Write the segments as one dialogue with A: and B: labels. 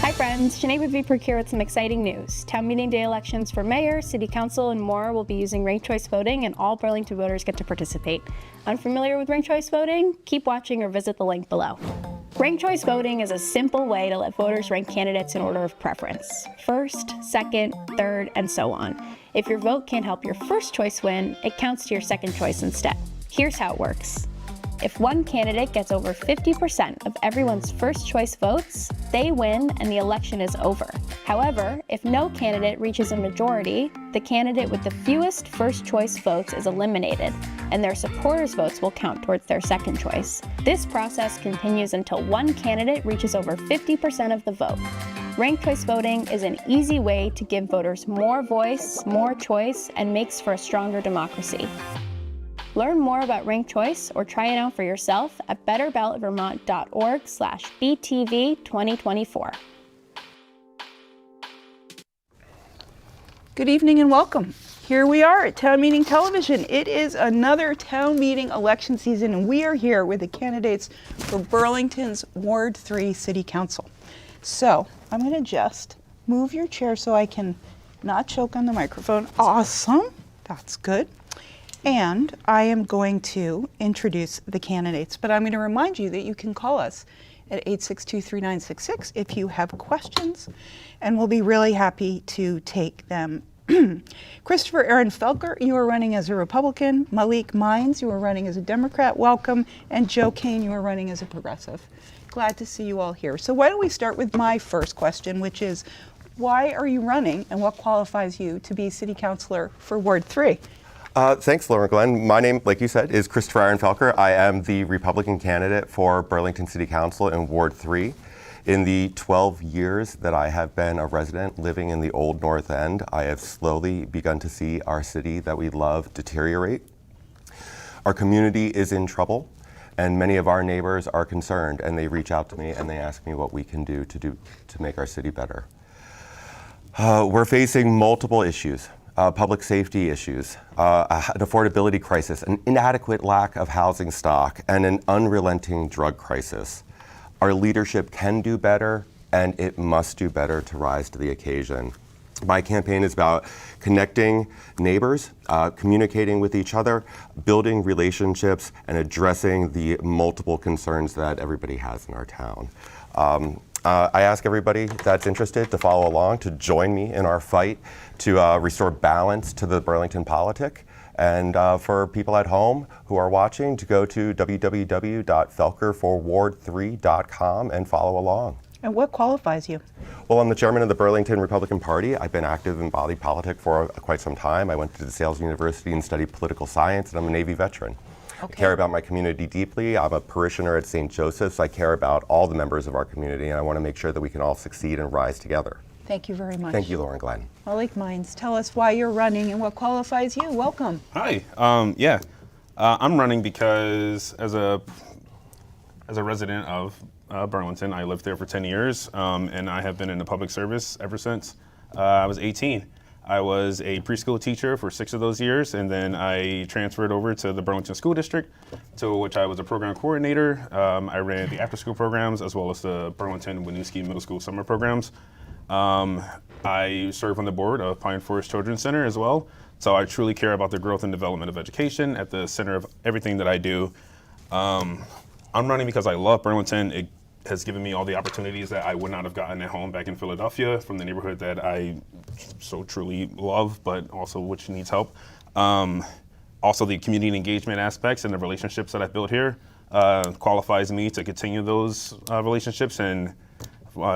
A: Hi friends, Sinead with VPROC here with some exciting news. Town meeting day elections for mayor, city council, and more will be using ranked choice voting, and all Burlington voters get to participate. Unfamiliar with ranked choice voting? Keep watching or visit the link below. Ranked choice voting is a simple way to let voters rank candidates in order of preference. First, second, third, and so on. If your vote can't help your first choice win, it counts to your second choice instead. Here's how it works. If one candidate gets over 50% of everyone's first choice votes, they win and the election is over. However, if no candidate reaches a majority, the candidate with the fewest first choice votes is eliminated, and their supporters' votes will count towards their second choice. This process continues until one candidate reaches over 50% of the vote. Ranked choice voting is an easy way to give voters more voice, more choice, and makes for a stronger democracy. Learn more about ranked choice or try it out for yourself at betterballotvermont.org/BTV2024.
B: Good evening and welcome. Here we are at Town Meeting Television. It is another town meeting election season, and we are here with the candidates for Burlington's Ward 3 City Council. So I'm going to just move your chair so I can not choke on the microphone. Awesome. That's good. And I am going to introduce the candidates, but I'm going to remind you that you can call us at 862-3966 if you have questions, and we'll be really happy to take them. Christopher Aaron Felker, you are running as a Republican. Malik Mines, you are running as a Democrat. Welcome. And Joe Kane, you are running as a Progressive. Glad to see you all here. So why don't we start with my first question, which is, why are you running and what qualifies you to be City Councilor for Ward 3?
C: Thanks, Laura Glenn. My name, like you said, is Christopher Aaron Felker. I am the Republican candidate for Burlington City Council in Ward 3. In the 12 years that I have been a resident living in the Old North End, I have slowly begun to see our city that we love deteriorate. Our community is in trouble, and many of our neighbors are concerned, and they reach out to me and they ask me what we can do to make our city better. We're facing multiple issues. Public safety issues, an affordability crisis, an inadequate lack of housing stock, and an unrelenting drug crisis. Our leadership can do better, and it must do better to rise to the occasion. My campaign is about connecting neighbors, communicating with each other, building relationships, and addressing the multiple concerns that everybody has in our town. I ask everybody that's interested to follow along, to join me in our fight to restore balance to the Burlington politic. And for people at home who are watching, to go to www.felkerforward3.com and follow along.
B: And what qualifies you?
C: Well, I'm the chairman of the Burlington Republican Party. I've been active in body politic for quite some time. I went to DeSales University and studied political science, and I'm a Navy veteran. Okay. I care about my community deeply. I'm a parishioner at St. Joseph's. I care about all the members of our community, and I want to make sure that we can all succeed and rise together.
B: Thank you very much.
C: Thank you, Lauren Glenn.
B: Malik Mines, tell us why you're running and what qualifies you. Welcome.
D: Hi. I'm running because as a resident of Burlington, I lived there for 10 years, and I have been in the public service ever since I was 18. I was a preschool teacher for 6 of those years, and then I transferred over to the Burlington School District, to which I was a program coordinator. I ran the after-school programs as well as the Burlington Winooski Middle School summer programs. I serve on the board of Pine Forest Children's Center as well, so I truly care about the growth and development of education at the center of everything that I do. I'm running because I love Burlington. It has given me all the opportunities that I would not have gotten at home back in Philadelphia from the neighborhood that I so truly love, but also which needs help. Also the community engagement aspects and the relationships that I've built here qualifies me to continue those relationships, and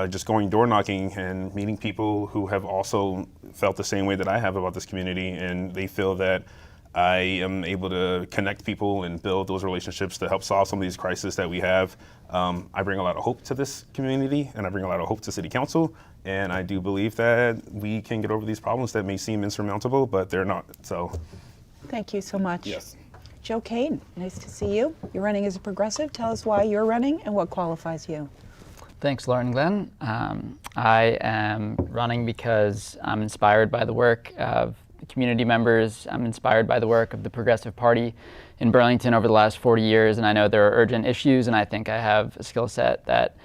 D: just going door knocking and meeting people who have also felt the same way that I have about this community, and they feel that I am able to connect people and build those relationships to help solve some of these crises that we have. I bring a lot of hope to this community, and I bring a lot of hope to City Council, and I do believe that we can get over these problems that may seem insurmountable, but they're not. So,
B: thank you so much.
D: Yes.
B: Joe Kane, nice to see you. You're running as a Progressive. Tell us why you're running and what qualifies you.
E: Thanks, Lauren Glenn. I am running because I'm inspired by the work of community members. I'm inspired by the work of the Progressive Party in Burlington over the last 40 years, and I know there are urgent issues, and I think I have a skill set that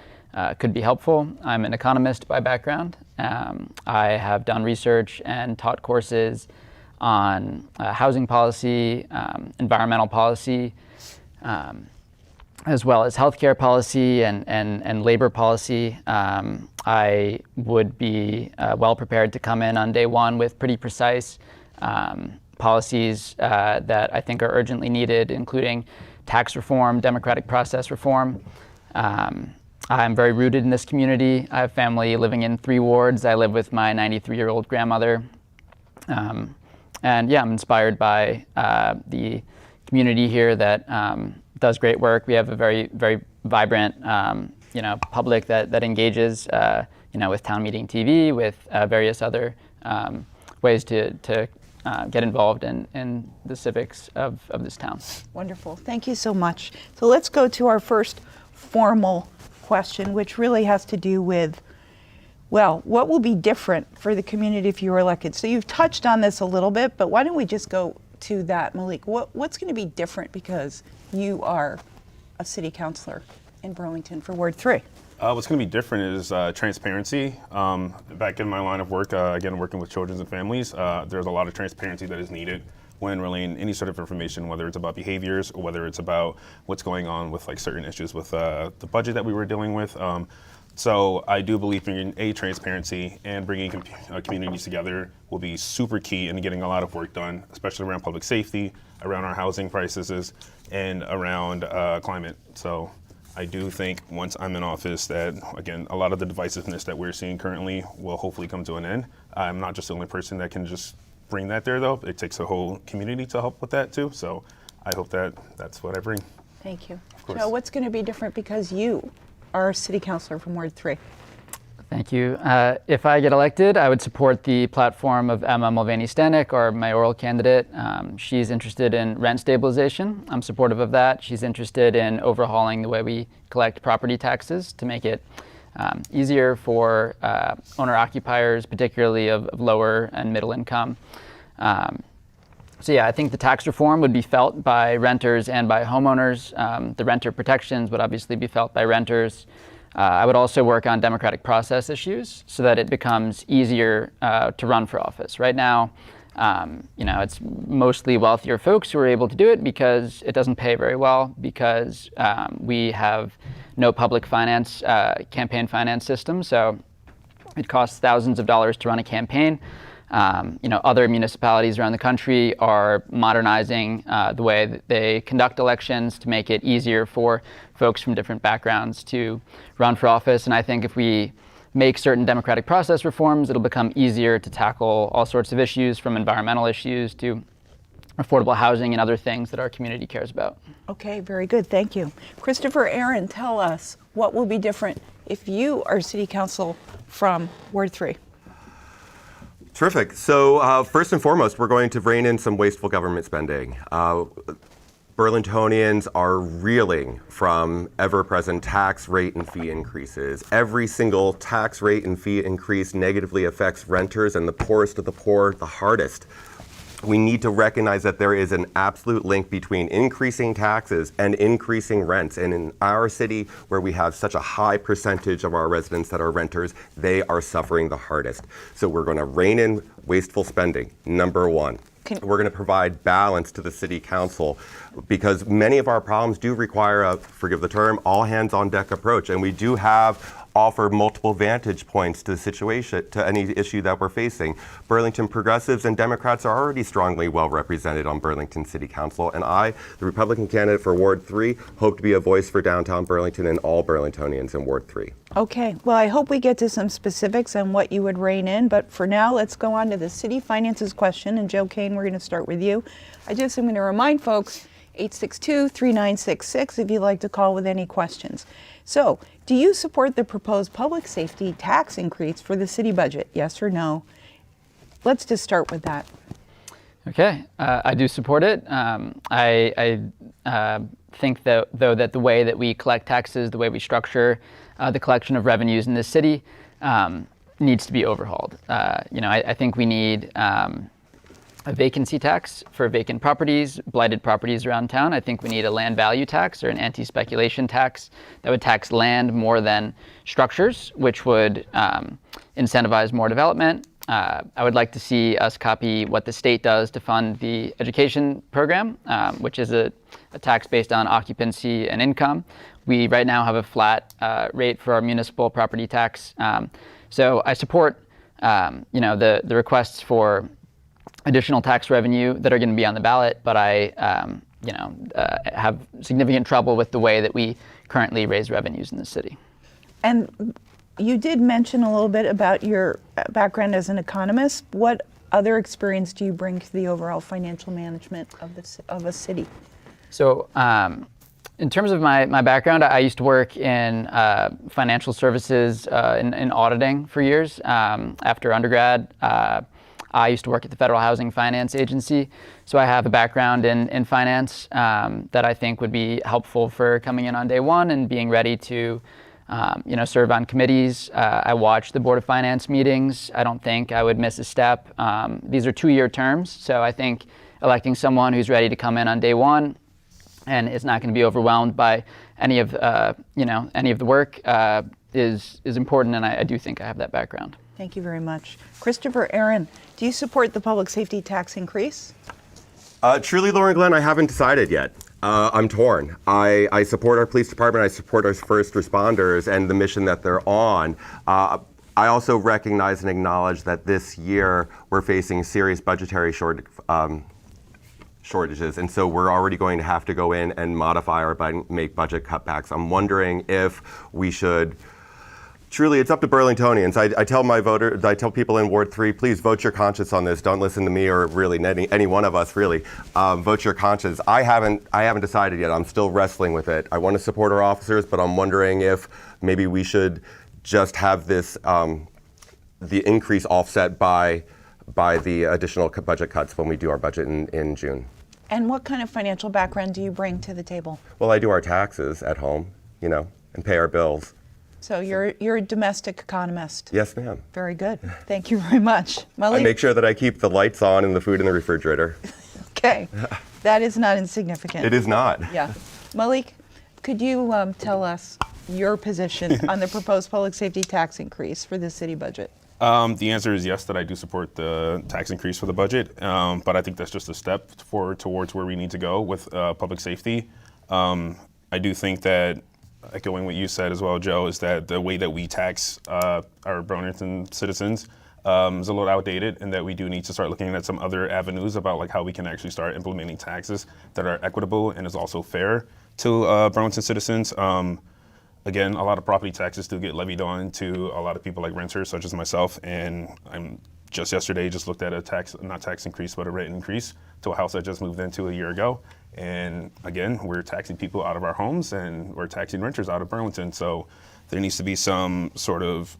E: could be helpful. I'm an economist by background. I have done research and taught courses on housing policy, environmental policy, as well as healthcare policy and labor policy. I would be well prepared to come in on day one with pretty precise policies that I think are urgently needed, including tax reform, democratic process reform. I'm very rooted in this community. I have family living in 3 wards. I live with my 93-year-old grandmother. And yeah, I'm inspired by the community here that does great work. We have a very, very vibrant, public that engages, with town meeting TV, with various other ways to get involved in the civics of this town.
B: Wonderful. Thank you so much. So let's go to our first formal question, which really has to do with, well, what will be different for the community if you were elected? So you've touched on this a little bit, but why don't we just go to that, Malik? What's going to be different because you are a city councilor in Burlington for Ward 3?
D: What's going to be different is transparency. Back in my line of work, again, working with children and families, there's a lot of transparency that is needed when relaying any sort of information, whether it's about behaviors or whether it's about what's going on with like certain issues with the budget that we were dealing with. So I do believe in transparency and bringing communities together will be super key in getting a lot of work done, especially around public safety, around our housing crises, and around climate. So I do think once I'm in office that, again, a lot of the divisiveness that we're seeing currently will hopefully come to an end. I'm not just the only person that can just bring that there, though. It takes a whole community to help with that, too. So I hope that's what I bring.
B: Thank you.
D: Of course.
B: Joe, what's going to be different because you are a city councilor from Ward 3?
E: Thank you. If I get elected, I would support the platform of Emma Mulvaney-Stanek, our mayoral candidate. She's interested in rent stabilization. I'm supportive of that. She's interested in overhauling the way we collect property taxes to make it easier for owner-occupiers, particularly of lower and middle income. So yeah, I think the tax reform would be felt by renters and by homeowners. The renter protections would obviously be felt by renters. I would also work on democratic process issues so that it becomes easier to run for office. Right now, it's mostly wealthier folks who are able to do it because it doesn't pay very well, because we have no public finance, campaign finance system. So it costs thousands of dollars to run a campaign. Other municipalities around the country are modernizing the way that they conduct elections to make it easier for folks from different backgrounds to run for office. And I think if we make certain democratic process reforms, it'll become easier to tackle all sorts of issues, from environmental issues to affordable housing and other things that our community cares about.
B: Okay, very good. Thank you. Christopher Aaron, tell us what will be different if you are city council from Ward 3?
C: Terrific. So first and foremost, we're going to rein in some wasteful government spending. Burlingtonians are reeling from ever-present tax rate and fee increases. Every single tax rate and fee increase negatively affects renters and the poorest of the poor the hardest. We need to recognize that there is an absolute link between increasing taxes and increasing rents. And in our city, where we have such a high percentage of our residents that are renters, they are suffering the hardest. So we're going to rein in wasteful spending, number one. We're going to provide balance to the city council because many of our problems do require a, forgive the term, all hands on deck approach. And we do offer multiple vantage points to the situation, to any issue that we're facing. Burlington progressives and Democrats are already strongly well represented on Burlington City Council, and I, the Republican candidate for Ward 3, hope to be a voice for downtown Burlington and all Burlingtonians in Ward 3.
B: Okay, well, I hope we get to some specifics on what you would rein in, but for now, let's go on to the city finances question, and Joe Kane, we're going to start with you. I just am going to remind folks, 862-3966 if you'd like to call with any questions. So, do you support the proposed public safety tax increase for the city budget? Yes or no? Let's just start with that.
E: Okay, I do support it. I think that, though, that the way that we collect taxes, the way we structure the collection of revenues in this city needs to be overhauled. I think we need a vacancy tax for vacant properties, blighted properties around town. I think we need a land value tax or an anti-speculation tax that would tax land more than structures, which would incentivize more development. I would like to see us copy what the state does to fund the education program, which is a tax based on occupancy and income. We right now have a flat rate for our municipal property tax. So I support the requests for additional tax revenue that are going to be on the ballot, but I have significant trouble with the way that we currently raise revenues in the city.
B: And you did mention a little bit about your background as an economist. What other experience do you bring to the overall financial management of a city?
E: So in terms of my background, I used to work in financial services in auditing for years. After undergrad, I used to work at the Federal Housing Finance Agency. So I have a background in finance that I think would be helpful for coming in on day one and being ready to serve on committees. I watch the Board of Finance meetings. I don't think I would miss a step. These are 2-year terms, so I think electing someone who's ready to come in on day one and is not going to be overwhelmed by any of the work is important, and I do think I have that background.
B: Thank you very much. Christopher Aaron, do you support the public safety tax increase?
C: Truly, Lauren Glenn, I haven't decided yet. I'm torn. I support our police department. I support our first responders and the mission that they're on. I also recognize and acknowledge that this year we're facing serious budgetary shortages, and so we're already going to have to go in and modify or make budget cutbacks. I'm wondering if we should. Truly, it's up to Burlingtonians. I tell people in Ward 3, please vote your conscience on this. Don't listen to me or really any one of us, really. Vote your conscience. I haven't decided yet. I'm still wrestling with it. I want to support our officers, but I'm wondering if maybe we should just have this, the increase offset by the additional budget cuts when we do our budget in June.
B: And what kind of financial background do you bring to the table?
C: Well, I do our taxes at home, and pay our bills.
B: So you're a domestic economist.
C: Yes, ma'am.
B: Very good. Thank you very much.
C: I make sure that I keep the lights on and the food in the refrigerator.
B: Okay. That is not insignificant.
C: It is not.
B: Yeah. Malik, could you tell us your position on the proposed public safety tax increase for the city budget?
D: The answer is yes, that I do support the tax increase for the budget, but I think that's just a step towards where we need to go with public safety. I do think that, echoing what you said as well, Joe, is that the way that we tax our Burlington citizens is a little outdated, and that we do need to start looking at some other avenues about how we can actually start implementing taxes that are equitable and is also fair to Burlington citizens. Again, a lot of property taxes do get levied on to a lot of people like renters, such as myself, and I'm just yesterday looked at not tax increase, but a rent increase to a house I just moved into a year ago. And again, we're taxing people out of our homes and we're taxing renters out of Burlington. So there needs to be some sort of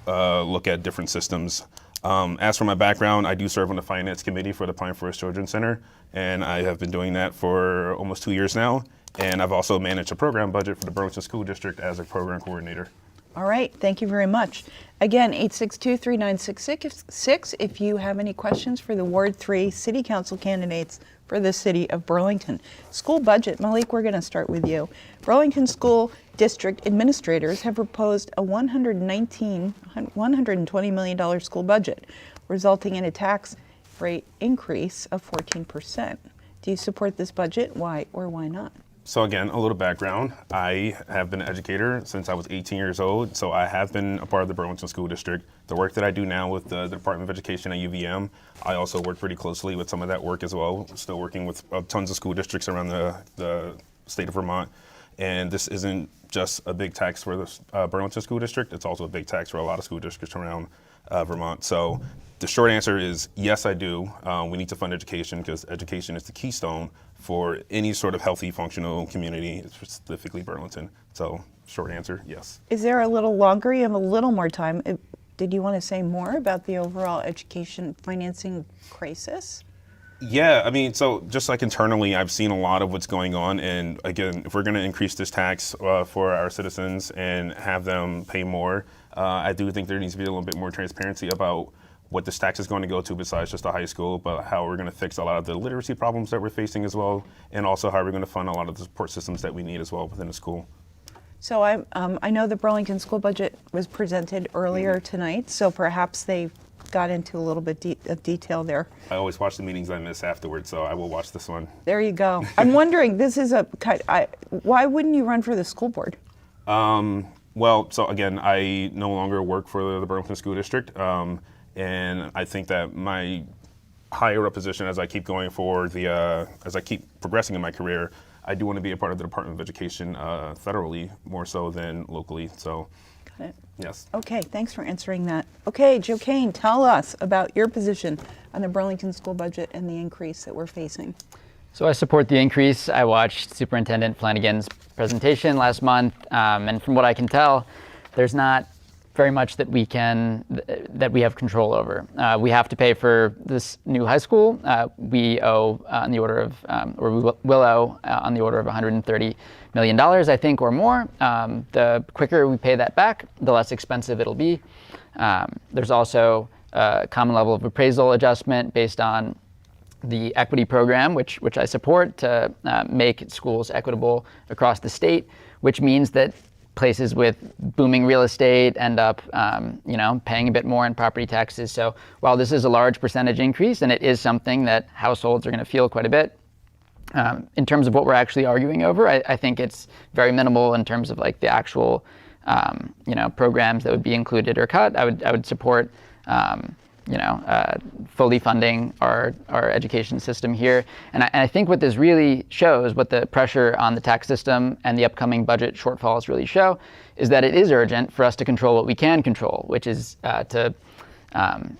D: look at different systems. As for my background, I do serve on the finance committee for the Pine Forest Children's Center, and I have been doing that for almost 2 years now. And I've also managed a program budget for the Burlington School District as a program coordinator.
B: All right, thank you very much. Again, 862-3966 if you have any questions for the Ward 3 City Council candidates for the city of Burlington. School budget, Malik, we're going to start with you. Burlington School District administrators have proposed a $120 million school budget, resulting in a tax rate increase of 14%. Do you support this budget? Why or why not?
D: So again, a little background. I have been an educator since I was 18 years old, so I have been a part of the Burlington School District. The work that I do now with the Department of Education at UVM, I also work pretty closely with some of that work as well, still working with tons of school districts around the state of Vermont. And this isn't just a big tax for the Burlington School District, it's also a big tax for a lot of school districts around Vermont. So the short answer is yes, I do. We need to fund education because education is the keystone for any sort of healthy, functional community, specifically Burlington. So short answer, yes.
B: Is there a little longer? You have a little more time. Did you want to say more about the overall education financing crisis?
D: Yeah, I mean, so just like internally, I've seen a lot of what's going on. And again, if we're going to increase this tax for our citizens and have them pay more, I do think there needs to be a little bit more transparency about what this tax is going to go to besides just a high school, but how we're going to fix a lot of the literacy problems that we're facing as well, and also how we're going to fund a lot of the support systems that we need as well within the school.
B: So I know the Burlington school budget was presented earlier tonight, so perhaps they got into a little bit of detail there.
D: I always watch the meetings I miss afterwards, so I will watch this one.
B: There you go. I'm wondering, this is why wouldn't you run for the school board?
D: Well, so again, I no longer work for the Burlington School District, and I think that my higher up position as I keep going forward, as I keep progressing in my career, I do want to be a part of the Department of Education federally more so than locally. So,
B: Got it.
D: yes.
B: Okay, thanks for answering that. Okay, Joe Kane, tell us about your position on the Burlington school budget and the increase that we're facing.
E: So I support the increase. I watched Superintendent Flanagan's presentation last month, and from what I can tell, there's not very much that we have control over. We have to pay for this new high school. We owe on the order of, or we will owe on the order of $130 million, I think, or more. The quicker we pay that back, the less expensive it'll be. There's also a common level of appraisal adjustment based on the equity program, which I support, to make schools equitable across the state, which means that places with booming real estate end up, paying a bit more in property taxes. So while this is a large percentage increase, and it is something that households are going to feel quite a bit, in terms of what we're actually arguing over, I think it's very minimal in terms of like the actual, programs that would be included or cut. I would support, fully funding our education system here. And I think what this really shows, what the pressure on the tax system and the upcoming budget shortfalls really show, is that it is urgent for us to control what we can control, which is to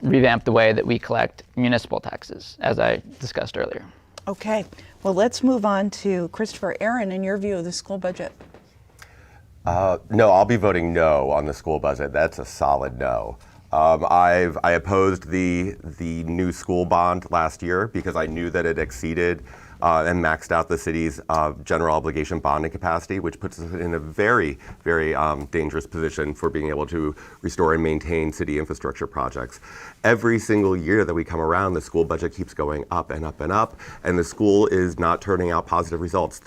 E: revamp the way that we collect municipal taxes, as I discussed earlier.
B: Okay, well, let's move on to Christopher. Aaron, in your view of the school budget.
C: No, I'll be voting no on the school budget. That's a solid no. I opposed the new school bond last year because I knew that it exceeded and maxed out the city's general obligation bonding capacity, which puts us in a very, very dangerous position for being able to restore and maintain city infrastructure projects. Every single year that we come around, the school budget keeps going up and up and up, and the school is not turning out positive results.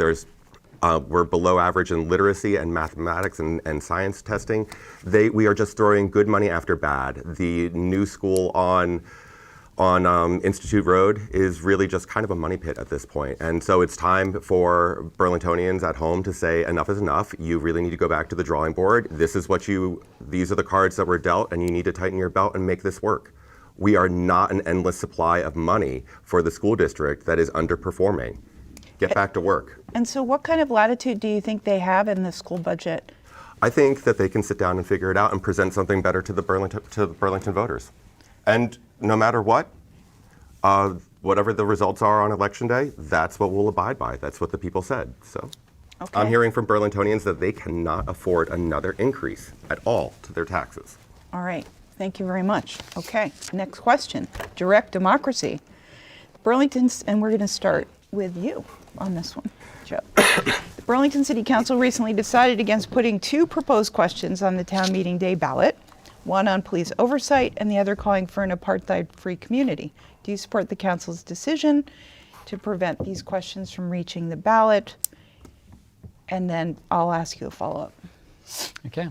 C: We're below average in literacy and mathematics and science testing. We are just throwing good money after bad. The new school on Institute Road is really just kind of a money pit at this point. And so it's time for Burlingtonians at home to say enough is enough. You really need to go back to the drawing board. These are the cards that were dealt, and you need to tighten your belt and make this work. We are not an endless supply of money for the school district that is underperforming. Get back to work.
B: And so what kind of latitude do you think they have in the school budget?
C: I think that they can sit down and figure it out and present something better to the Burlington voters. And no matter what, whatever the results are on election day, that's what we'll abide by. That's what the people said. So
B: Okay.
C: I'm hearing from Burlingtonians that they cannot afford another increase at all to their taxes.
B: All right, thank you very much. Okay, next question, direct democracy. Burlington's, and we're going to start with you on this one, Joe. The Burlington City Council recently decided against putting two proposed questions on the town meeting day ballot, one on police oversight and the other calling for an apartheid-free community. Do you support the council's decision to prevent these questions from reaching the ballot? And then I'll ask you a follow-up.
E: Okay.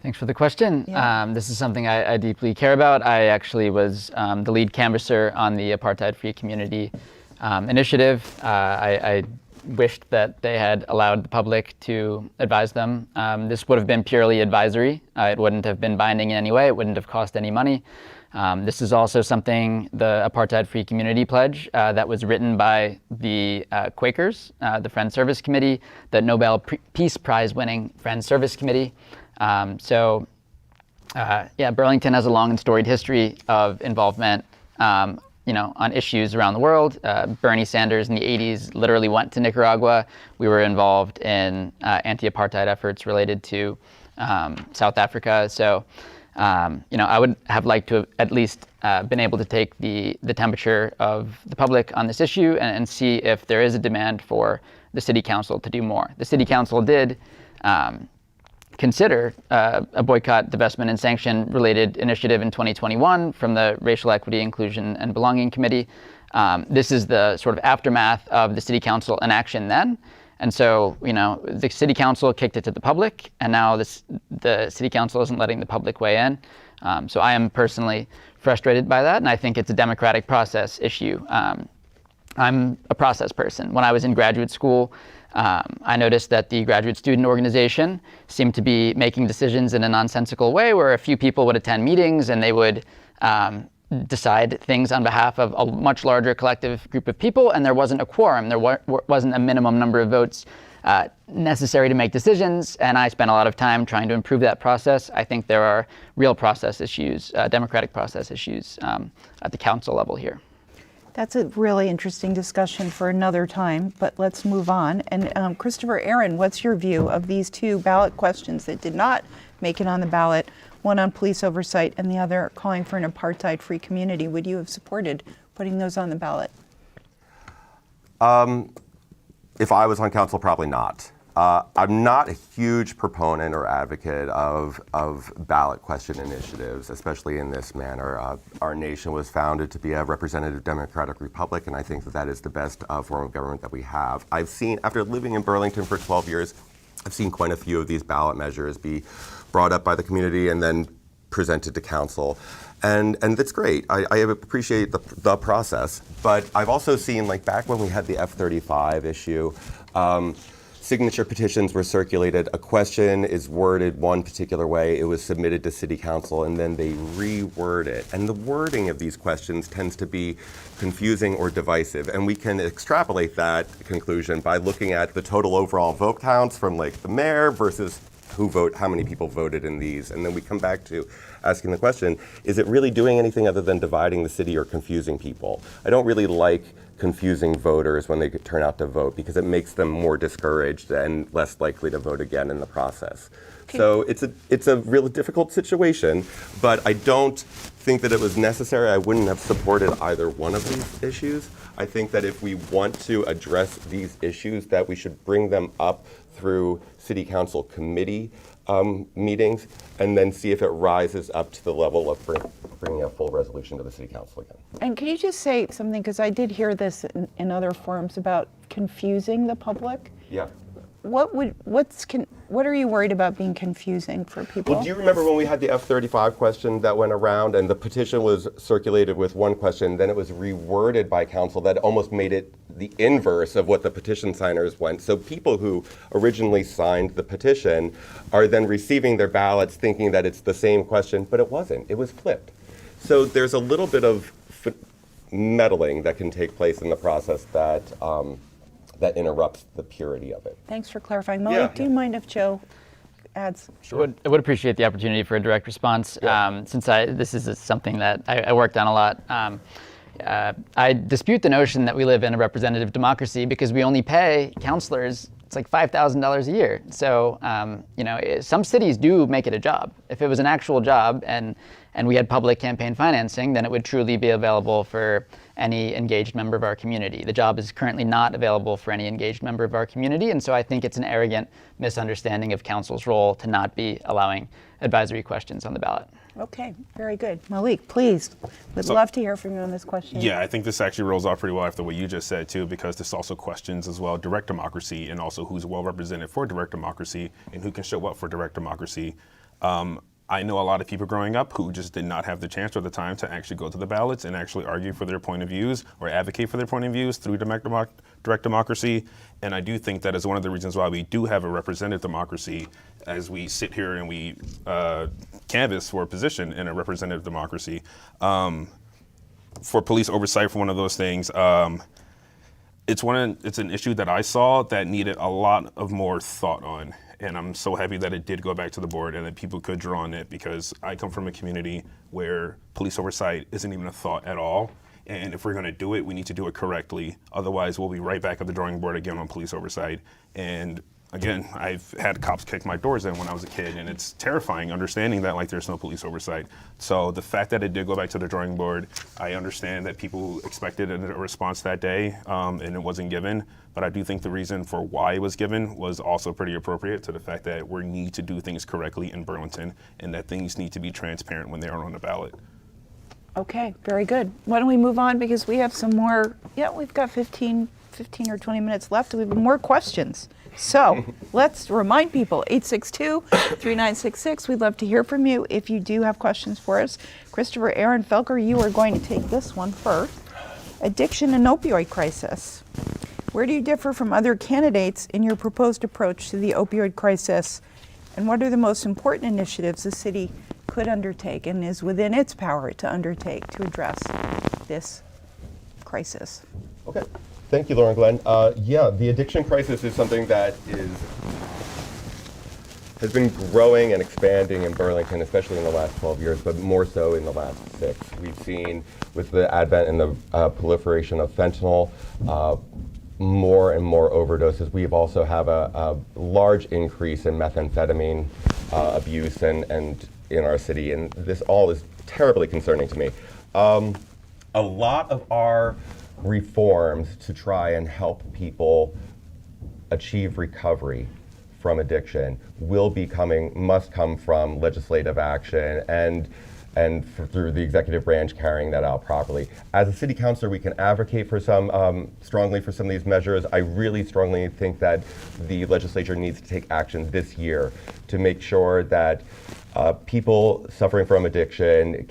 E: Thanks for the question.
B: Yeah.
E: This is something I deeply care about. I actually was the lead canvasser on the apartheid-free community initiative. I wished that they had allowed the public to advise them. This would have been purely advisory. It wouldn't have been binding in any way. It wouldn't have cost any money. This is also something, the Apartheid-Free Community Pledge, that was written by the Quakers, the Friends Service Committee, the Nobel Peace Prize winning Friends Service Committee. Burlington has a long and storied history of involvement on issues around the world. Bernie Sanders in the 80s literally went to Nicaragua. We were involved in anti-apartheid efforts related to South Africa. So, I would have liked to have at least been able to take the temperature of the public on this issue and see if there is a demand for the city council to do more. The city council did consider a boycott, divestment, and sanction related initiative in 2021 from the Racial Equity, Inclusion, and Belonging Committee. This is the sort of aftermath of the City Council inaction then. And so, the City Council kicked it to the public, and now the City Council isn't letting the public weigh in. So I am personally frustrated by that, and I think it's a democratic process issue. I'm a process person. When I was in graduate school, I noticed that the graduate student organization seemed to be making decisions in a nonsensical way where a few people would attend meetings and they would decide things on behalf of a much larger collective group of people, and there wasn't a quorum. There wasn't a minimum number of votes necessary to make decisions, and I spent a lot of time trying to improve that process. I think there are real process issues, democratic process issues at the council level here.
B: That's a really interesting discussion for another time, but let's move on. And Christopher, Aaron, what's your view of these two ballot questions that did not make it on the ballot, one on police oversight and the other calling for an apartheid-free community? Would you have supported putting those on the ballot?
C: If I was on council, probably not. I'm not a huge proponent or advocate of ballot question initiatives, especially in this manner. Our nation was founded to be a representative democratic republic, and I think that is the best form of government that we have. I've seen, after living in Burlington for 12 years, I've seen quite a few of these ballot measures be brought up by the community and then presented to council. And that's great. I appreciate the process. But I've also seen, like back when we had the F-35 issue, signature petitions were circulated. A question is worded one particular way. It was submitted to City Council, and then they reword it. And the wording of these questions tends to be confusing or divisive. And we can extrapolate that conclusion by looking at the total overall vote counts from like the mayor versus how many people voted in these. And then we come back to asking the question, is it really doing anything other than dividing the city or confusing people? I don't really like confusing voters when they turn out to vote because it makes them more discouraged and less likely to vote again in the process. Okay. So it's a really difficult situation, but I don't think that it was necessary. I wouldn't have supported either one of these issues. I think that if we want to address these issues, that we should bring them up through City Council committee meetings and then see if it rises up to the level of bringing a full resolution to the City Council again.
B: And can you just say something, because I did hear this in other forums about confusing the public?
C: Yeah.
B: What are you worried about being confusing for people?
C: Well, do you remember when we had the F-35 question that went around and the petition was circulated with one question, then it was reworded by council that almost made it the inverse of what the petition signers want. So people who originally signed the petition are then receiving their ballots thinking that it's the same question, but it wasn't. It was flipped. So there's a little bit of meddling that can take place in the process that interrupts the purity of it.
B: Thanks for clarifying. Malik, do you mind if Joe adds?
E: Sure. I would appreciate the opportunity for a direct response.
C: Yeah.
E: Since this is something that I worked on a lot. I dispute the notion that we live in a representative democracy because we only pay counselors, it's like $5,000 a year. So, some cities do make it a job. If it was an actual job and we had public campaign financing, then it would truly be available for any engaged member of our community. The job is currently not available for any engaged member of our community, and so I think it's an arrogant misunderstanding of council's role to not be allowing advisory questions on the ballot.
B: Okay, very good. Malik, please, would love to hear from you on this question.
D: Yeah, I think this actually rolls off pretty well after what you just said too, because this also questions as well direct democracy and also who's well represented for direct democracy and who can show up for direct democracy. I know a lot of people growing up who just did not have the chance or the time to actually go to the ballots and actually argue for their point of views or advocate for their point of views through direct democracy. And I do think that is one of the reasons why we do have a representative democracy as we sit here and we canvass for a position in a representative democracy. For police oversight, for one of those things, it's an issue that I saw that needed a lot of more thought on. And I'm so happy that it did go back to the board and that people could draw on it because I come from a community where police oversight isn't even a thought at all. And if we're going to do it, we need to do it correctly. Otherwise, we'll be right back at the drawing board again on police oversight. And again, I've had cops kick my doors in when I was a kid, and it's terrifying understanding that like there's no police oversight. So the fact that it did go back to the drawing board, I understand that people expected a response that day, and it wasn't given. But I do think the reason for why it was given was also pretty appropriate to the fact that we need to do things correctly in Burlington, and that things need to be transparent when they are on the ballot.
B: Okay, very good. Why don't we move on, because we have some more, we've got 15 or 20 minutes left. We have more questions. So let's remind people, 862-3966. We'd love to hear from you if you do have questions for us. Christopher Aaron Felker, you are going to take this one first. Addiction and opioid crisis. Where do you differ from other candidates in your proposed approach to the opioid crisis? And what are the most important initiatives the city could undertake and is within its power to undertake to address this crisis?
C: Okay. Thank you, Lauren Glenn. The addiction crisis is something that has been growing and expanding in Burlington, especially in the last 12 years, but more so in the last 6. We've seen with the advent and the proliferation of fentanyl, more and more overdoses. We also have a large increase in methamphetamine abuse and in our city, and this all is terribly concerning to me. A lot of our reforms to try and help people achieve recovery from addiction must come from legislative action and through the executive branch carrying that out properly. As a city councilor, we can advocate for strongly for some of these measures. I really strongly think that the legislature needs to take action this year to make sure that people suffering from addiction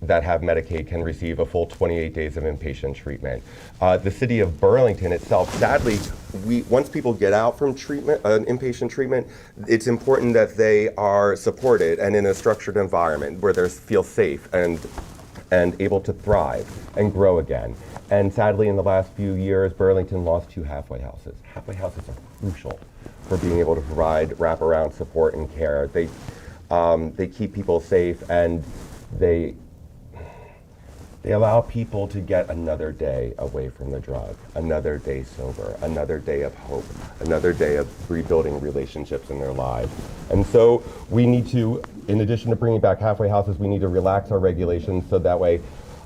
C: that have Medicaid can receive a full 28 days of inpatient treatment. The city of Burlington itself, sadly, once people get out from treatment, inpatient treatment, it's important that they are supported and in a structured environment where they feel safe and able to thrive and grow again. And sadly, in the last few years, Burlington lost 2 halfway houses. Halfway houses are crucial for being able to provide wraparound support and care. They keep people safe, and they allow people to get another day away from the drug, another day sober, another day of hope, another day of rebuilding relationships in their lives. And so we need to, in addition to bringing back halfway houses, we need to relax our regulations so that way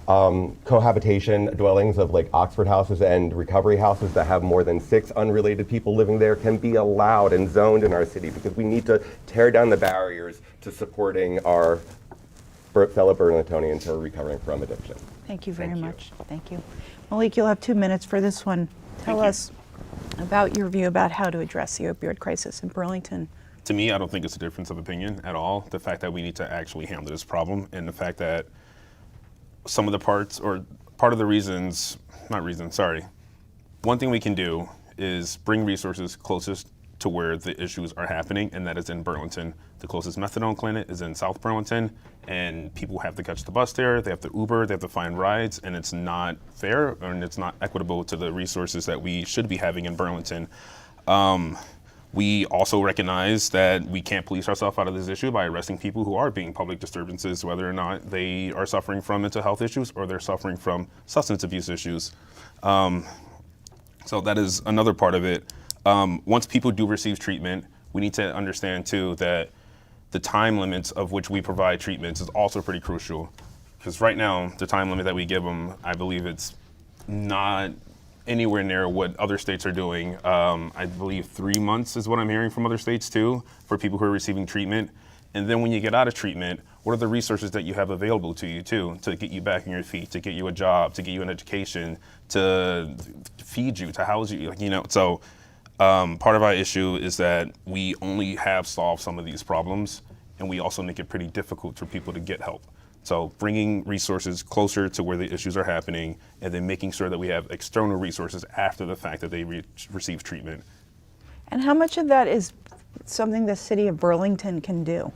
C: cohabitation dwellings of like Oxford houses and recovery houses that have more than 6 unrelated people living there can be allowed and zoned in our city, because we need to tear down the barriers to supporting our fellow Burlingtonians who are recovering from addiction.
B: Thank you very much. Thank you. Malik, you'll have 2 minutes for this one. Tell us about your view about how to address the opioid crisis in Burlington.
D: To me, I don't think it's a difference of opinion at all. The fact that we need to actually handle this problem, and the fact that some of the part of the reasons, one thing we can do is bring resources closest to where the issues are happening, and that is in Burlington. The closest methadone clinic is in South Burlington, and people have to catch the bus there, they have to Uber, they have to find rides, and it's not fair and it's not equitable to the resources that we should be having in Burlington. We also recognize that we can't police ourselves out of this issue by arresting people who are being public disturbances, whether or not they are suffering from mental health issues or they're suffering from substance abuse issues. So that is another part of it. Once people do receive treatment, we need to understand too that the time limits of which we provide treatments is also pretty crucial. Because right now, the time limit that we give them, I believe it's not anywhere near what other states are doing. I believe 3 months is what I'm hearing from other states too, for people who are receiving treatment. And then when you get out of treatment, what are the resources that you have available to you too, to get you back on your feet, to get you a job, to get you an education, to feed you, to house you, so part of our issue is that we only have solved some of these problems, and we also make it pretty difficult for people to get help. So bringing resources closer to where the issues are happening, and then making sure that we have external resources after the fact that they receive treatment.
B: And how much of that is something the city of Burlington can do?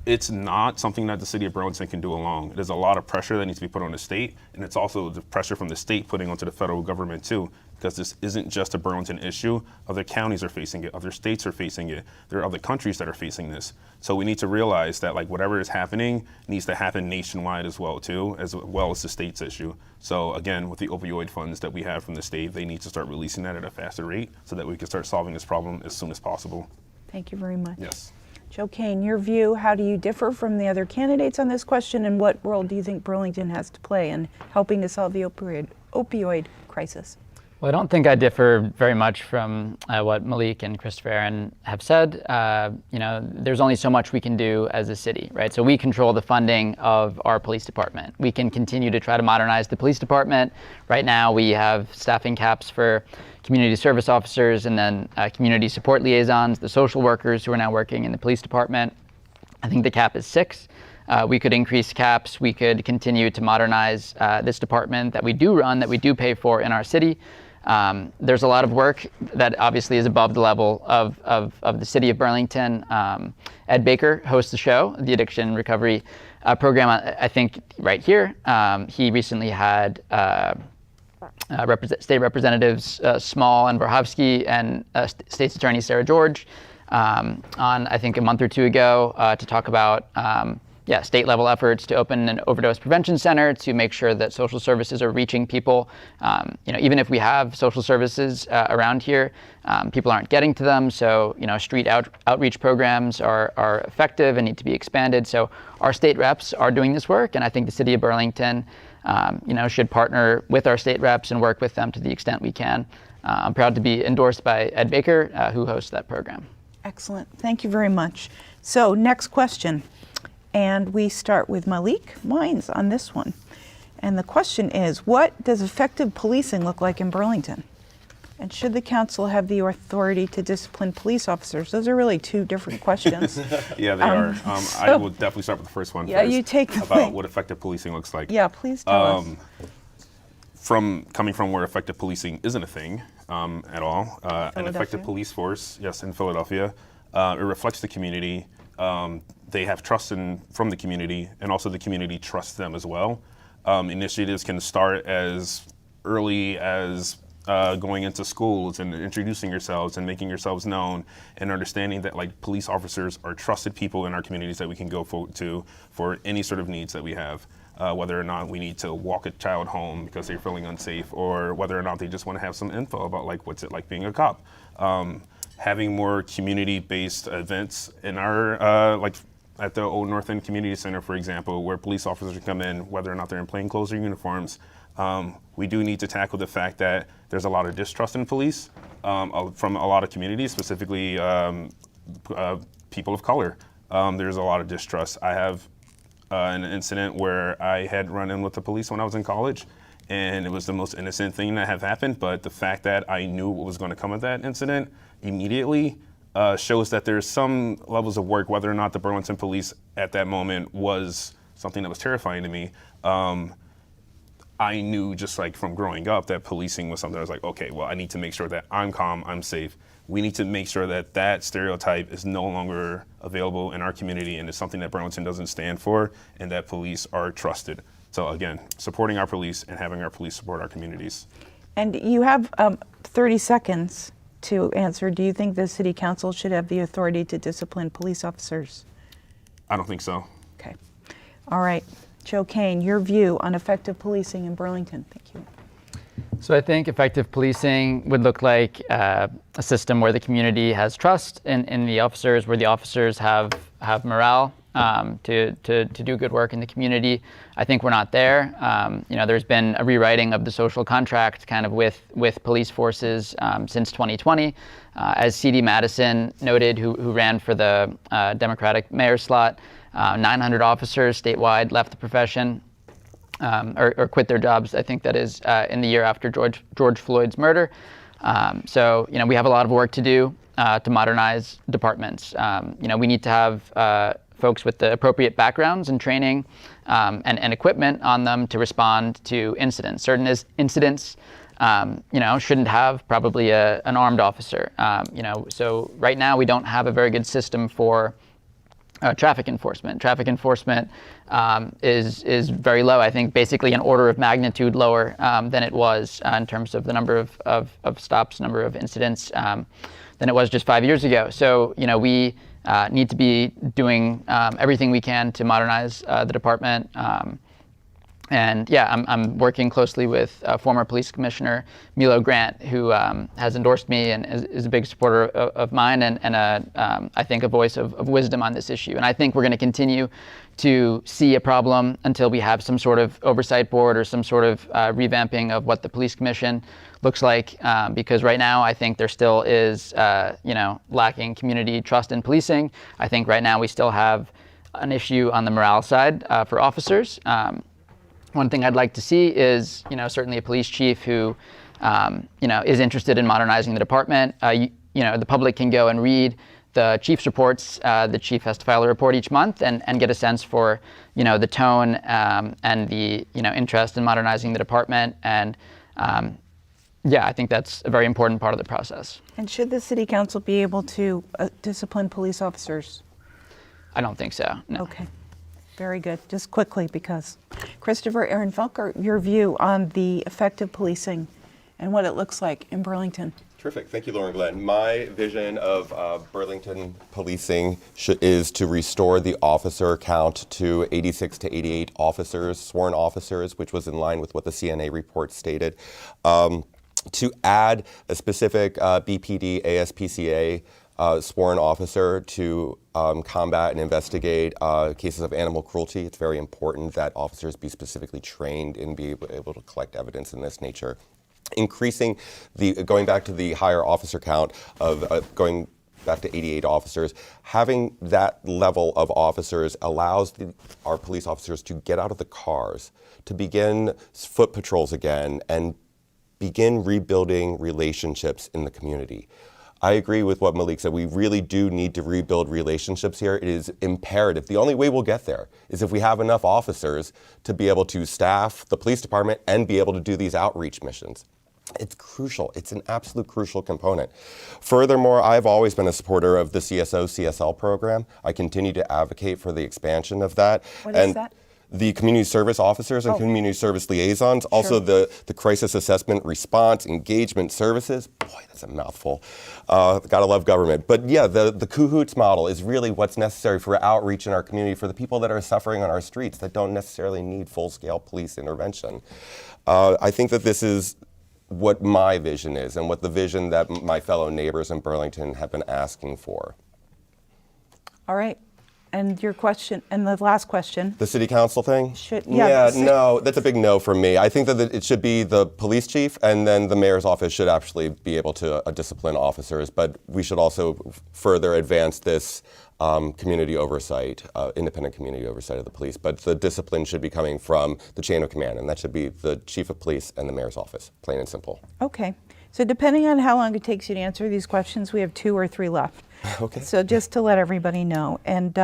D: it's not something that the city of Burlington can do alone. There's a lot of pressure that needs to be put on the state, and it's also the pressure from the state putting onto the federal government too, because this isn't just a Burlington issue. Other counties are facing it, other states are facing it, there are other countries that are facing this. So we need to realize that like whatever is happening needs to happen nationwide as well too, as well as the state's issue. So again, with the opioid funds that we have from the state, they need to start releasing that at a faster rate so that we can start solving this problem as soon as possible.
B: Thank you very much.
D: Yes.
B: Joe Kane, your view, how do you differ from the other candidates on this question, and what role do you think Burlington has to play in helping to solve the opioid crisis?
E: Well, I don't think I differ very much from what Malik and Christopher Aaron have said. There's only so much we can do as a city, right? So we control the funding of our police department. We can continue to try to modernize the police department. Right now, we have staffing caps for community service officers and then community support liaisons, the social workers who are now working in the police department. I think the cap is 6. We could increase caps. We could continue to modernize this department that we do run, that we do pay for in our city. There's a lot of work that obviously is above the level of the city of Burlington. Ed Baker hosts the show, the Addiction Recovery Program, I think right here. He recently had State Representatives Small and Verhovsky and State's Attorney Sarah George on, I think, a month or 2 ago to talk about state level efforts to open an overdose prevention center to make sure that social services are reaching people. Even if we have social services around here, people aren't getting to them. So, street outreach programs are effective and need to be expanded. So our state reps are doing this work, and I think the city of Burlington, should partner with our state reps and work with them to the extent we can. I'm proud to be endorsed by Ed Baker, who hosts that program.
B: Excellent. Thank you very much. So next question. And we start with Malik Wines on this one. And the question is, what does effective policing look like in Burlington? And should the council have the authority to discipline police officers? Those are really 2 different questions.
D: Yeah, they are. I will definitely start with the first one first.
B: You take the
D: about what effective policing looks like.
B: Yeah, please tell us.
D: Coming from where effective policing isn't a thing at all, an effective police force, yes, in Philadelphia, it reflects the community. They have trust from the community, and also the community trusts them as well. Initiatives can start as early as going into schools and introducing yourselves and making yourselves known, and understanding that like police officers are trusted people in our communities that we can go to for any sort of needs that we have. Whether or not we need to walk a child home because they're feeling unsafe, or whether or not they just want to have some info about like what's it like being a cop. Having more community-based events in our like at the Old North End Community Center, for example, where police officers come in, whether or not they're in plainclothes or uniforms. We do need to tackle the fact that there's a lot of distrust in police from a lot of communities, specifically people of color. There's a lot of distrust. I have an incident where I had run in with the police when I was in college, and it was the most innocent thing that have happened, but the fact that I knew what was going to come of that incident immediately shows that there's some levels of work, whether or not the Burlington police at that moment was something that was terrifying to me. I knew just like from growing up that policing was something I was like, okay, well, I need to make sure that I'm calm, I'm safe. We need to make sure that that stereotype is no longer available in our community, and it's something that Burlington doesn't stand for, and that police are trusted. So again, supporting our police and having our police support our communities.
B: And you have 30 seconds to answer. Do you think the city council should have the authority to discipline police officers?
D: I don't think so.
B: Okay. All right. Joe Kane, your view on effective policing in Burlington. Thank you.
E: So I think effective policing would look like a system where the community has trust in the officers, where the officers have morale to do good work in the community. I think we're not there. There's been a rewriting of the social contract kind of with police forces since 2020. As C.D. Madison noted, who ran for the Democratic mayor slot, 900 officers statewide left the profession. Or quit their jobs, I think that is, in the year after George Floyd's murder. So we have a lot of work to do to modernize departments. We need to have folks with the appropriate backgrounds and training and equipment on them to respond to incidents. Certain incidents, shouldn't have probably an armed officer. So right now we don't have a very good system for traffic enforcement. Traffic enforcement is very low. I think basically an order of magnitude lower than it was in terms of the number of stops, number of incidents than it was just 5 years ago. So we need to be doing everything we can to modernize the department. And yeah, I'm working closely with former police commissioner Milo Grant, who has endorsed me and is a big supporter of mine and I think a voice of wisdom on this issue. And I think we're going to continue to see a problem until we have some sort of oversight board or some sort of revamping of what the police commission looks like. Because right now, I think there still is, lacking community trust in policing. I think right now we still have an issue on the morale side for officers. One thing I'd like to see is, certainly a police chief who, is interested in modernizing the department. The public can go and read the chief's reports. The chief has to file a report each month and get a sense for, the tone and the, interest in modernizing the department. And I think that's a very important part of the process.
B: And should the city council be able to discipline police officers?
E: I don't think so, no.
B: Okay. Very good. Just quickly, because Christopher Aaron Felker, your view on the effective policing and what it looks like in Burlington.
C: Terrific. Thank you, Lauren Glenn. My vision of Burlington policing is to restore the officer count to 86 to 88 officers, sworn officers, which was in line with what the CNA report stated. To add a specific BPD ASPCA sworn officer to combat and investigate cases of animal cruelty. It's very important that officers be specifically trained and be able to collect evidence in this nature. Increasing going back to the higher officer count of going back to 88 officers, having that level of officers allows our police officers to get out of the cars, to begin foot patrols again, and begin rebuilding relationships in the community. I agree with what Malik said. We really do need to rebuild relationships here. It is imperative. The only way we'll get there is if we have enough officers to be able to staff the police department and be able to do these outreach missions. It's crucial. It's an absolute crucial component. Furthermore, I've always been a supporter of the CSO-CSL program. I continue to advocate for the expansion of that.
B: What is that?
C: The community service officers and community service liaisons, also the crisis assessment response engagement services. Boy, that's a mouthful. Gotta love government. But yeah, the CAHOOTS model is really what's necessary for outreach in our community for the people that are suffering on our streets that don't necessarily need full-scale police intervention. I think that this is what my vision is and what the vision that my fellow neighbors in Burlington have been asking for.
B: All right. And your question, and the last question.
C: The city council thing?
B: No,
C: that's a big no for me. I think that it should be the police chief, and then the mayor's office should actually be able to discipline officers. But we should also further advance this community oversight, independent community oversight of the police. But the discipline should be coming from the chain of command, and that should be the chief of police and the mayor's office, plain and simple.
B: Okay. So depending on how long it takes you to answer these questions, we have 2 or 3 left.
C: Okay.
B: So just to let everybody know. And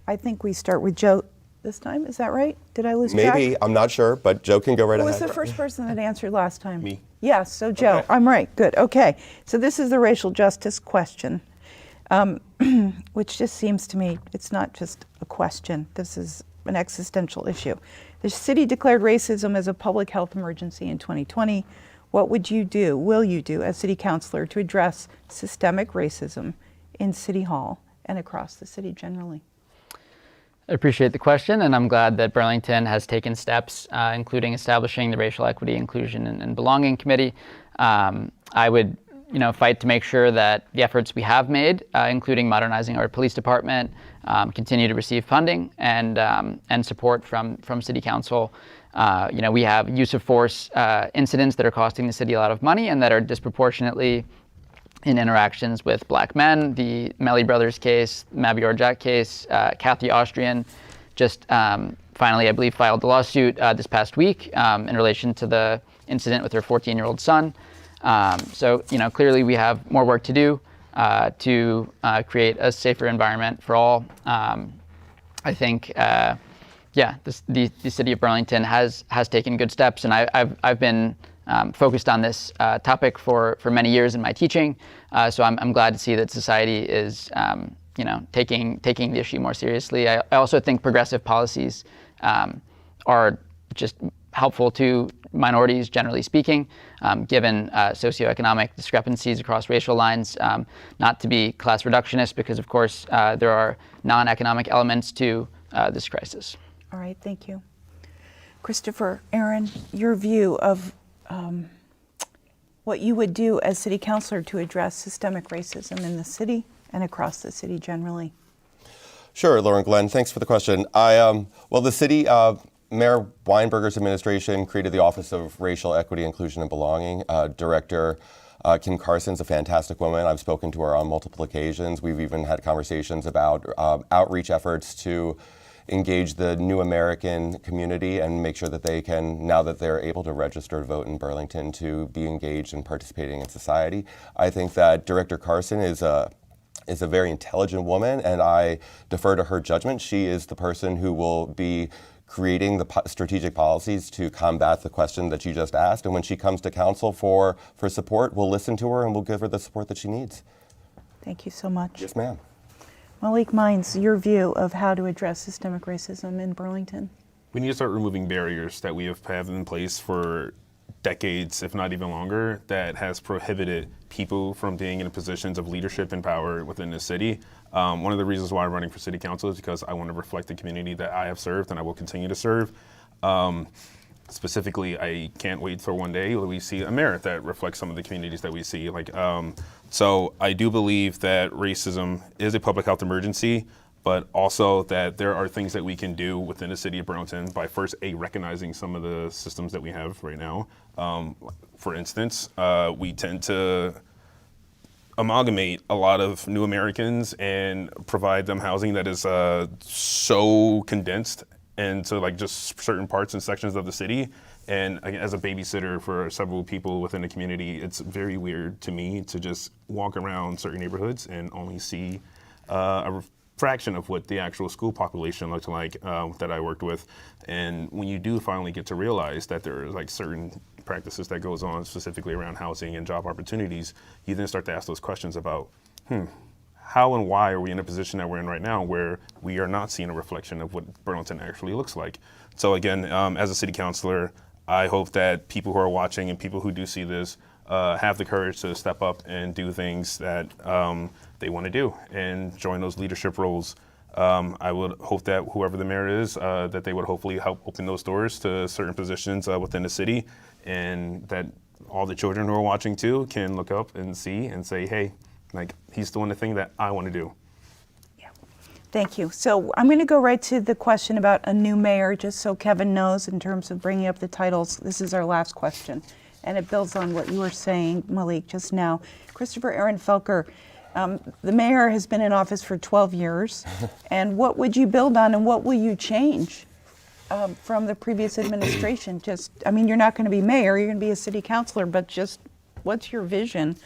B: I think we start with Joe this time. Is that right? Did I lose track?
C: Maybe. I'm not sure, but Joe can go right ahead.
B: Who was the first person that answered last time?
D: Me.
B: Yes, so Joe.
D: Okay.
B: I'm right. Good. Okay. So this is the racial justice question, which just seems to me, it's not just a question. This is an existential issue. The city declared racism as a public health emergency in 2020. What would you do, will you do, as city councilor to address systemic racism in City Hall and across the city generally?
E: I appreciate the question, and I'm glad that Burlington has taken steps, including establishing the Racial Equity, Inclusion, and Belonging Committee. I would, fight to make sure that the efforts we have made, including modernizing our police department, continue to receive funding and support from City Council. We have use of force incidents that are costing the city a lot of money and that are disproportionately in interactions with Black men. The Melly Brothers case, Mabior Jack case, Kathy Austrian just finally, I believe, filed the lawsuit this past week in relation to the incident with her 14-year-old son. So clearly we have more work to do to create a safer environment for all. I think, the city of Burlington has taken good steps, and I've been focused on this topic for many years in my teaching. So I'm glad to see that society is taking the issue more seriously. I also think progressive policies are just helpful to minorities, generally speaking, given socioeconomic discrepancies across racial lines. Not to be class reductionist, because of course there are non-economic elements to this crisis.
B: All right, thank you. Christopher, Aaron, your view of what you would do as city councilor to address systemic racism in the city and across the city generally.
C: Sure, Lauren Glenn, thanks for the question. Well, the city, Mayor Weinberger's administration created the Office of Racial Equity, Inclusion, and Belonging. Director Kim Carson's a fantastic woman. I've spoken to her on multiple occasions. We've even had conversations about outreach efforts to engage the new American community and make sure that they can, now that they're able to register to vote in Burlington, to be engaged and participating in society. I think that Director Carson is a very intelligent woman, and I defer to her judgment. She is the person who will be creating the strategic policies to combat the question that you just asked. And when she comes to council for support, we'll listen to her and we'll give her the support that she needs.
B: Thank you so much.
C: Yes, ma'am.
B: Malik Mines, your view of how to address systemic racism in Burlington.
D: We need to start removing barriers that we have had in place for decades, if not even longer, that has prohibited people from being in positions of leadership and power within the city. One of the reasons why I'm running for city council is because I want to reflect the community that I have served and I will continue to serve. Specifically, I can't wait for one day that we see a mayor that reflects some of the communities that we see. So I do believe that racism is a public health emergency, but also that there are things that we can do within the city of Burlington by first, recognizing some of the systems that we have right now. For instance, we tend to amalgamate a lot of new Americans and provide them housing that is so condensed into just certain parts and sections of the city. And as a babysitter for several people within the community, it's very weird to me to just walk around certain neighborhoods and only see a fraction of what the actual school population looked like that I worked with. And when you do finally get to realize that there are certain practices that goes on specifically around housing and job opportunities, you then start to ask those questions about, how and why are we in a position that we're in right now where we are not seeing a reflection of what Burlington actually looks like? So again, as a city councilor, I hope that people who are watching and people who do see this have the courage to step up and do things that they want to do and join those leadership roles. I would hope that whoever the mayor is, that they would hopefully help open those doors to certain positions within the city, and that all the children who are watching too can look up and see and say, hey, he's doing the thing that I want to do.
B: Yeah. Thank you. So I'm going to go right to the question about a new mayor, just so Kevin knows in terms of bringing up the titles. This is our last question, and it builds on what you were saying, Malik, just now. Christopher Aaron Felker, the mayor has been in office for 12 years, and what would you build on and what will you change from the previous administration? You're not going to be mayor, you're going to be a city councilor, but just what's your vision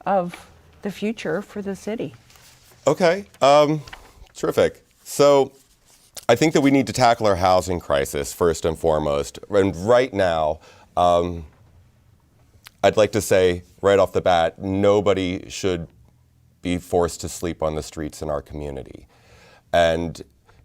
B: of the future for the city?
C: Okay, terrific. So I think that we need to tackle our housing crisis first and foremost. And right now, I'd like to say right off the bat, nobody should be forced to sleep on the streets in our community. And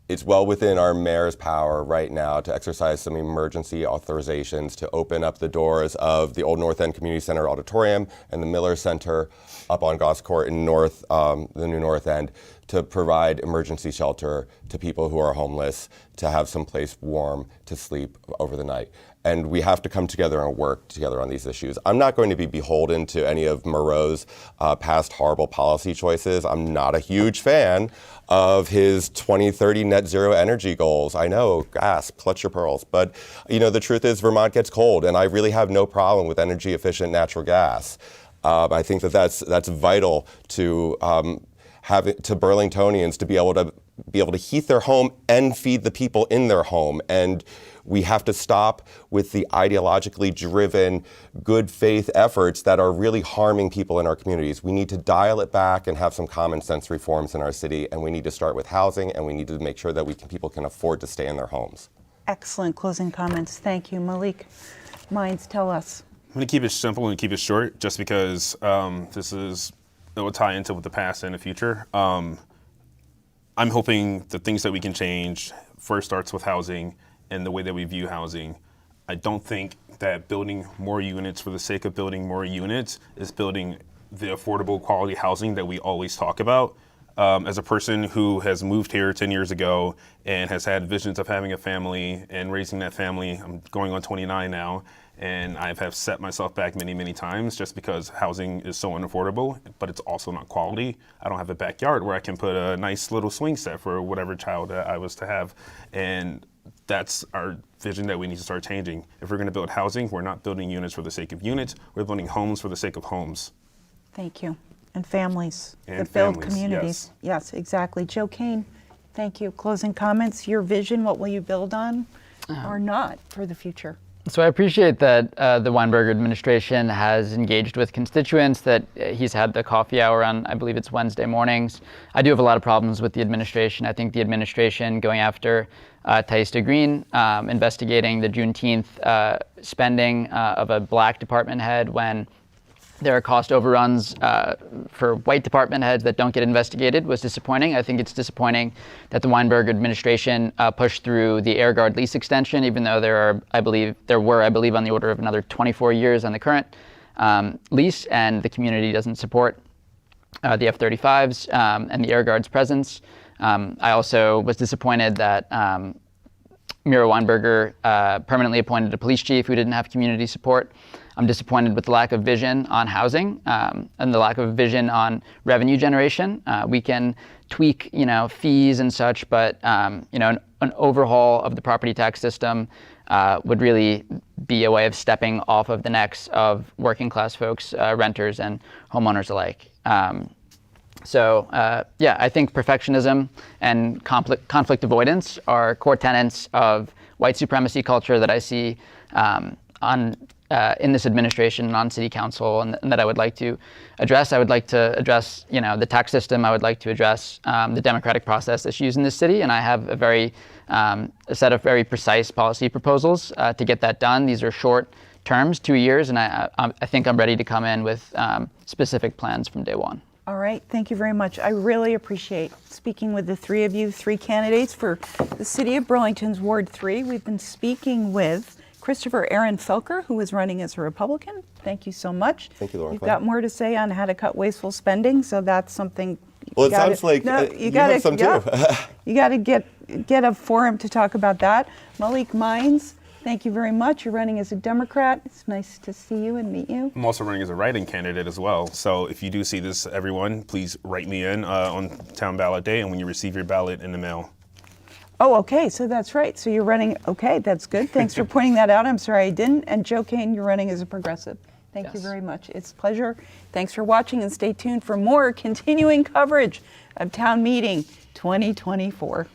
C: it's well within our mayor's power right now to exercise some emergency authorizations to open up the doors of the Old North End Community Center Auditorium and the Miller Center up on Goss Court in the new North End, to provide emergency shelter to people who are homeless, to have some place warm to sleep over the night. And we have to come together and work together on these issues. I'm not going to be beholden to any of Moreau's past horrible policy choices. I'm not a huge fan of his 2030 net zero energy goals. I know, gasp, clutch your pearls. But the truth is Vermont gets cold, and I really have no problem with energy efficient natural gas. I think that's vital to Burlingtonians to be able to heat their home and feed the people in their home. And we have to stop with the ideologically driven good faith efforts that are really harming people in our communities. We need to dial it back and have some common sense reforms in our city, and we need to start with housing, and we need to make sure that people can afford to stay in their homes.
B: Excellent closing comments. Thank you. Malik Mines, tell us.
D: I'm going to keep it simple and keep it short, just because it will tie into with the past and the future. I'm hoping the things that we can change first starts with housing and the way that we view housing. I don't think that building more units for the sake of building more units is building the affordable quality housing that we always talk about. As a person who has moved here 10 years ago and has had visions of having a family and raising that family, I'm going on 29 now, and I have set myself back many, many times just because housing is so unaffordable, but it's also not quality. I don't have a backyard where I can put a nice little swing set for whatever child that I was to have. And that's our vision that we need to start changing. If we're going to build housing, we're not building units for the sake of units, we're building homes for the sake of homes.
B: Thank you. And families
D: And
B: that build
D: families,
B: communities. Yes, exactly. Joe Kane, thank you. Closing comments, your vision, what will you build on or not for the future?
E: So I appreciate that the Weinberger administration has engaged with constituents, that he's had the coffee hour on, I believe it's Wednesday mornings. I do have a lot of problems with the administration. I think the administration going after Taista Green, investigating the Juneteenth spending of a black department head when there are cost overruns for white department heads that don't get investigated was disappointing. I think it's disappointing that the Weinberg administration pushed through the Air Guard lease extension, even though there were, I believe, on the order of another 24 years on the current lease, and the community doesn't support the F-35s and the Air Guard's presence. I also was disappointed that Mira Weinberger permanently appointed a police chief who didn't have community support. I'm disappointed with the lack of vision on housing and the lack of vision on revenue generation. We can tweak, fees and such, but an overhaul of the property tax system would really be a way of stepping off of the necks of working class folks, renters and homeowners alike. I think perfectionism and conflict avoidance are core tenets of white supremacy culture that I see in this administration and on city council, and that I would like to address. I would like to address, the tax system. I would like to address the democratic process issues in this city, and I have a set of very precise policy proposals to get that done. These are short terms, 2 years, and I think I'm ready to come in with specific plans from day one.
B: All right, thank you very much. I really appreciate speaking with the three of you, three candidates for the City of Burlington's Ward 3. We've been speaking with Christopher Aaron Felker, who is running as a Republican. Thank you so much.
C: Thank you, Laura.
B: You've got more to say on how to cut wasteful spending, so that's something.
C: Well, it sounds like you have some too.
B: You got to get a forum to talk about that. Malik Mines, thank you very much. You're running as a Democrat. It's nice to see you and meet you.
D: I'm also running as a write-in candidate as well. So if you do see this, everyone, please write me in on town ballot day and when you receive your ballot in the mail.
B: Oh, okay, so that's right. So you're running, okay, that's good. Thanks for pointing that out. I'm sorry I didn't. And Joe Kane, you're running as a progressive. Thank you very much. It's a pleasure. Thanks for watching, and stay tuned for more continuing coverage of Town Meeting 2024.